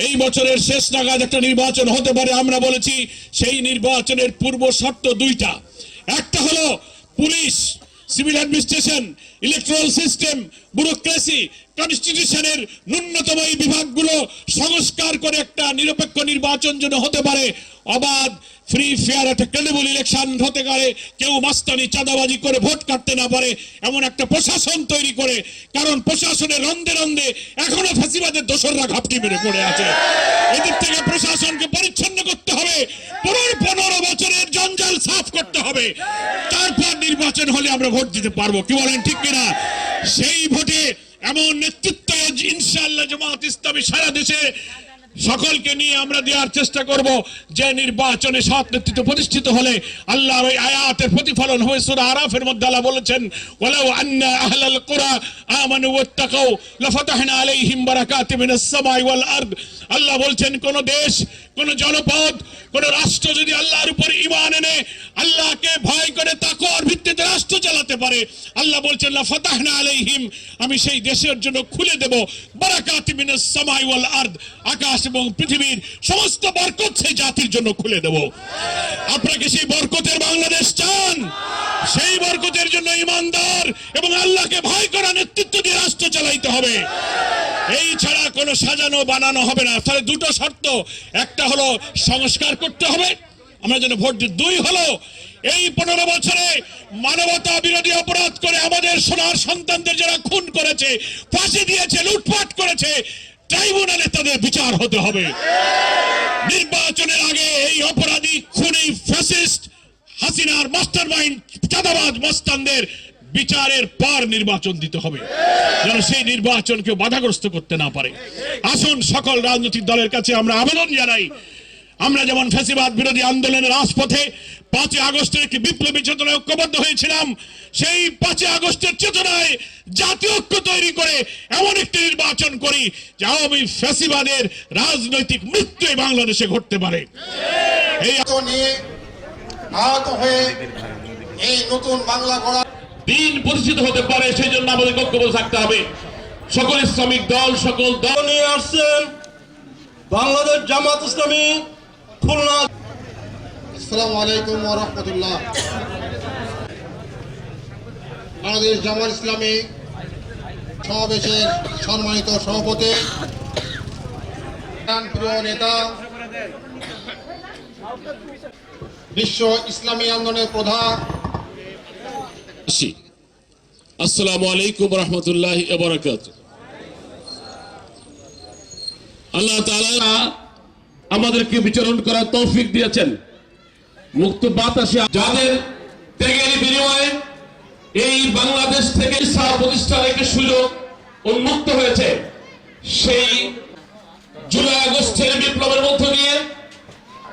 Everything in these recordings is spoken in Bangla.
এই বছরের শেষ নাগাদ একটা নির্বাচন হতে পারে আমরা বলেছি। সেই নির্বাচনের পূর্ব শর্ত দুইটা। একটা হলো police, civil administration, electoral system, bureaucracy, কনস্টিটিউশনের ন্যূনতম এই বিভাগগুলো সংস্কার করে একটা নিরপেক্ষ নির্বাচন যেন হতে পারে, অবাধ, ফ্রি, ফেয়ার, একটা ক্রেডিবল ইলেকশন হতে পারে, কেউ মাস্তানি চাঁদাবাজি করে ভোট কাটতে না পারে এমন একটা প্রশাসন তৈরি করে। কারণ প্রশাসনের রন্ধে রন্ধে এখনো ফ্যাসিবাদের দোসররা ঘাপটি মেরে পড়ে আছে। এদিক থেকে প্রশাসনকে পরিচ্ছন্ন করতে হবে, 15 বছরের জঞ্জাল সাফ করতে হবে, তারপর নির্বাচন হলে আমরা ভোট দিতে পারবো। কি বলেন, ঠিক কিনা? সেই ভোটে এমন নেতৃত্ব ইনশাআল্লাহ জামাত ইসলামী সারা দেশে সকলকে নিয়ে আমরা দেওয়ার চেষ্টা করব, যে নির্বাচনে সৎ নেতৃত্ব প্রতিষ্ঠিত হলে আল্লাহর ওই আয়াতের প্রতিফলন হবে। সূরা আরাফের মধ্যে আল্লাহ বলেছেন, ওয়ালাউ আন্না আহলাল কুরা আমানু ওয়াত্তাকাউ লাফাতাহনা আলাইহিম বারাকাতিম মিনাস সামাই ওয়াল আরদ। আল্লাহ বলছেন, কোন দেশ, কোন জনপদ, কোন রাষ্ট্র যদি আল্লাহর উপর ঈমান এনে আল্লাহকে ভয় করে তাকওয়ার ভিত্তিতে রাষ্ট্র চালাতে পারে, আল্লাহ বলছেন লাফাতাহনা আলাইহিম, আমি সেই দেশের জন্য খুলে দেব বারাকাতিম মিনাস সামাই ওয়াল আরদ, আকাশ এবং পৃথিবীর সমস্ত বরকত সেই জাতির জন্য খুলে দেব। আপনাকে সেই বরকতের বাংলাদেশ চান? সেই বরকতের জন্য ইমানদার এবং আল্লাহকে ভয় করা নেতৃত্ব দিয়ে রাষ্ট্র চালাইতে হবে। এই ছাড়া কোনো সাজানো বানানো হবে না। তাহলে দুটো শর্ত, একটা হলো সংস্কার করতে হবে, আমরা যেন ভোট দিই। দুই হলো এই 15 বছরে মানবতা বিরোধী অপরাধ করে আমাদের সোনার সন্তানদের যারা খুন করেছে, ফাঁসি দিয়েছে, লুটপাট করেছে, ট্রাইব্যুনালে তাদের বিচার হতে হবে। নির্বাচনের আগে এই অপরাধী, খুনি, ফ্যাসিস্ট, হাসিনার মাস্টারমাইন্ড, চাঁদাবাজ মস্তানদের বিচারের পর নির্বাচন দিতে হবে, যেন সেই নির্বাচনকে বাধাগ্রস্ত করতে না পারে। আসুন সকল রাজনৈতিক দলের কাছে আমরা আবেদন জানাই, আমরা যেমন ফ্যাসিবাদ বিরোধী আন্দোলনের রাজপথে 5 আগস্টের একটি বিপ্লবী চেতনায় ঐক্যবদ্ধ হয়েছিলাম, সেই 5 আগস্টের চেতনায় জাতীয় ঐক্য তৈরি করে এমন একটি নির্বাচন করি যে আওয়ামী ফ্যাসিবাদের রাজনৈতিক মৃত্যু বাংলাদেশে ঘটতে পারে। এই নিয়ে আহত হয়ে এই নতুন বাংলা গড়া দিন প্রতিষ্ঠিত হতে পারে, সেই জন্য আমাদের ঐক্যবদ্ধ থাকতে হবে। সকল ইসলামিক দল, সকল দল নিয়ে আসছেন বাংলাদেশ জামাত ইসলামী খুলনা। আসসালামু আলাইকুম ওয়া রাহমাতুল্লাহ। বাংলাদেশ জামাত ইসলামী সমাবেশের সম্মানিত সভাপতি, প্রিয় নেতা, বিশ্ব ইসলামী আন্দোলনের প্রধান, আসসালামু আলাইকুম ওয়া রাহমাতুল্লাহি ওয়া বারাকাতুহু। আল্লাহ তাআলা আমাদেরকে বিচরণ করার তৌফিক দিয়েছেন, মুক্ত বাতাসে, যাদের ত্যাগের বিনিময়ে এই বাংলাদেশ থেকে ইসলাম প্রতিষ্ঠার একটি সুযোগ উন্মুক্ত হয়েছে। সেই জুলাই আগস্টের বিপ্লবের মধ্য দিয়ে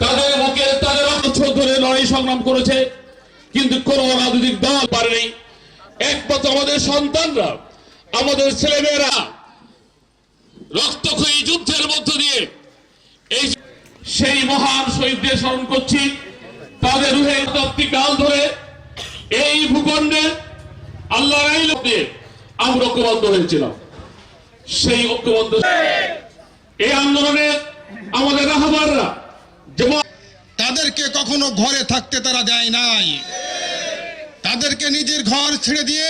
তাদের বুকে তাদের বছর ধরে লড়াই সংগ্রাম করেছে, কিন্তু কোন রাজনৈতিক দল পারেনি। একমাত্র আমাদের সন্তানরা, আমাদের ছেলেমেয়েরা রক্তক্ষয়ী যুদ্ধের মধ্য দিয়ে এই সেই মহান শহীদদের স্মরণ করছি। তাদের রুহে কাল ধরে এই ভূখণ্ডে আল্লাহর আইন দিয়ে আমরা ঐক্যবদ্ধ হয়েছিলাম। সেই ঐক্যবদ্ধ এই আন্দোলনে আমাদের রাহবাররা যেমন তাদেরকে কখনো ঘরে থাকতে তারা দেয় নাই, তাদেরকে নিজের ঘর ছেড়ে দিয়ে